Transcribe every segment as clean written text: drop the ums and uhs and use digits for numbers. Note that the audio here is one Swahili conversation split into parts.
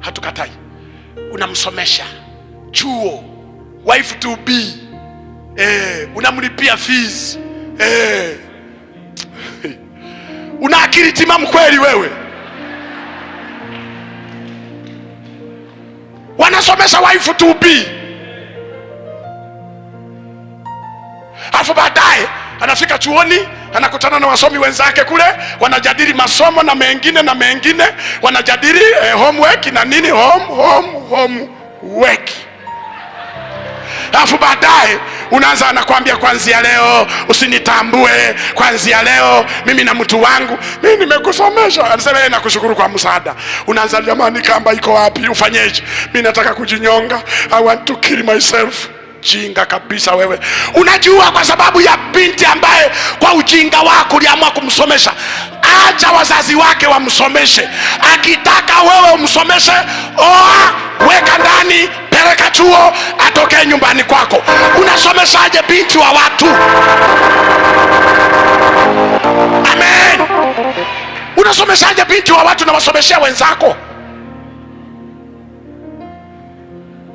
hatukatai. Unamsomesha chuo, wife to be, unamlipia fees, una akili timamu kweli wewe? Wanasomesha wife to be, alafu baadaye anafika chuoni, anakutana na wasomi wenzake kule, wanajadili masomo na mengine, wanajadili homework na nini, homework. Alafu baadaye unaanza, anakuambia kwanzia leo usinitambue, kwanzia leo mimi na mtu wangu, mimi nimekusomesha. Anasema yeye nakushukuru kwa msaada. Unaanza, jamani kamba iko wapi, ufanyeje? Mimi nataka kujinyonga, I want to kill myself. Jinga kabisa wewe. Unajua kwa sababu ya binti ambaye kwa ujinga wako uliamua kumsomesha. Acha wazazi wake wamsomeshe. Akitaka wewe umsomeshe, oa, weka ndani, peleka chuo, atokee nyumbani kwako. Unasomeshaje binti wa watu? Amen. Unasomeshaje binti wa watu na wasomeshia wenzako?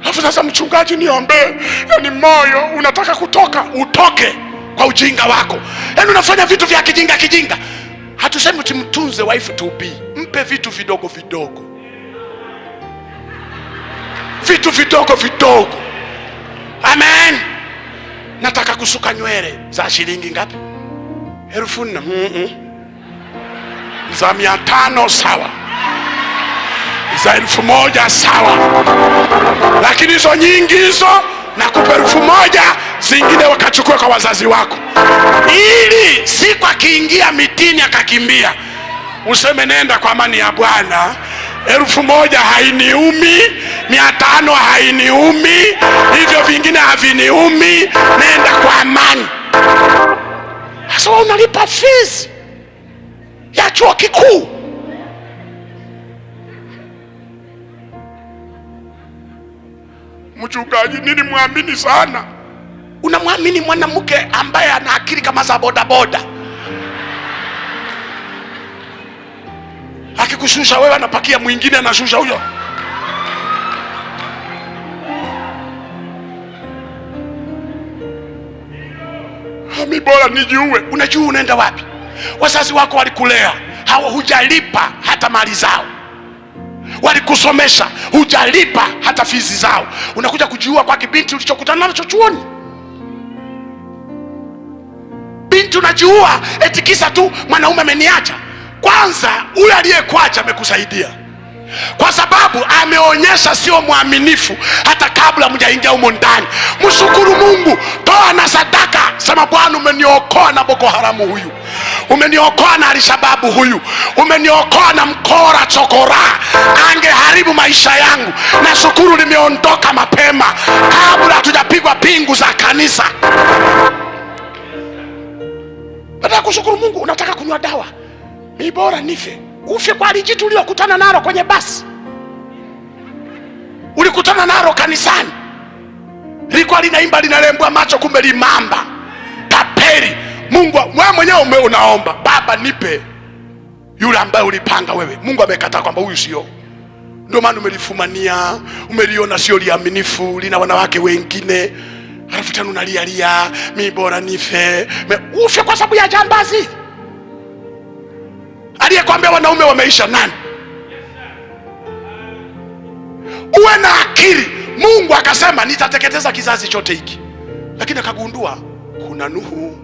Alafu sasa, mchungaji niombe, yani moyo unataka kutoka, utoke kwa ujinga wako. Yani unafanya vitu vya kijinga. Hatusemi utimtunze wife to be, mpe vitu vidogo vidogo. Amen. Nataka kusuka nywele za shilingi ngapi? 4,000. Za 500 sawa, za 1,000 sawa, lakini hizo nyingi hizo nakupa 1,000, zingine wakachukua kwa wazazi wako, ili siku akiingia mitini akakimbia useme nenda kwa amani ya Bwana. 1,000 hainiumi, 500 hainiumi, hivyo vingine haviniumi, nenda kwa amani. Sasa unalipa fees ya chuo kikuu. Mchungaji nini muamini sana? Unamwamini mwanamke ambaye ana akili kama za bodaboda. Akikushusha wewe anapakia mwingine, anashusha huyo. Mimi bora nijiue. Unajua unaenda wapi? Wazazi wako walikulea, hujalipa hata mali zao. Walikusomesha, hujalipa hata fizi zao. Unakuja kujiua kwa kibinti ulichokutana nacho chuoni. Binti unajiua eti kisa tu mwanaume ameniacha. Kwanza huyu aliyekuacha amekusaidia, kwa sababu ameonyesha sio mwaminifu hata kabla mjaingia humo ndani. Mshukuru Mungu, toa na sadaka, sema Bwana umeniokoa na Boko Haramu huyu, umeniokoa na Al-Shababu huyu, umeniokoa na mkora chokora, angeharibu maisha yangu. Na shukuru nimeondoka mapema kabla hatujapigwa pingu za kanisa. Nataka kushukuru Mungu. Unataka kunywa dawa, ni bora nife. Ufe kwa lijitu uliokutana nalo kwenye basi, ulikutana nalo kanisani, lilikuwa linaimba linalembwa macho, kumbe limamba tapeli. Mungu wewe mwenyewe unaomba, Baba nipe yule ambaye ulipanga wewe. Mungu amekataa kwamba huyu sio. Ndio maana umelifumania, umeliona sio liaminifu, lina wanawake wengine. Alafu tena unalia, mimi bora nife. Ufe kwa sababu ya jambazi. Aliyekwambia wanaume wameisha nani? Uwe na akili. Mungu akasema nitateketeza kizazi chote hiki, lakini akagundua kuna Nuhu,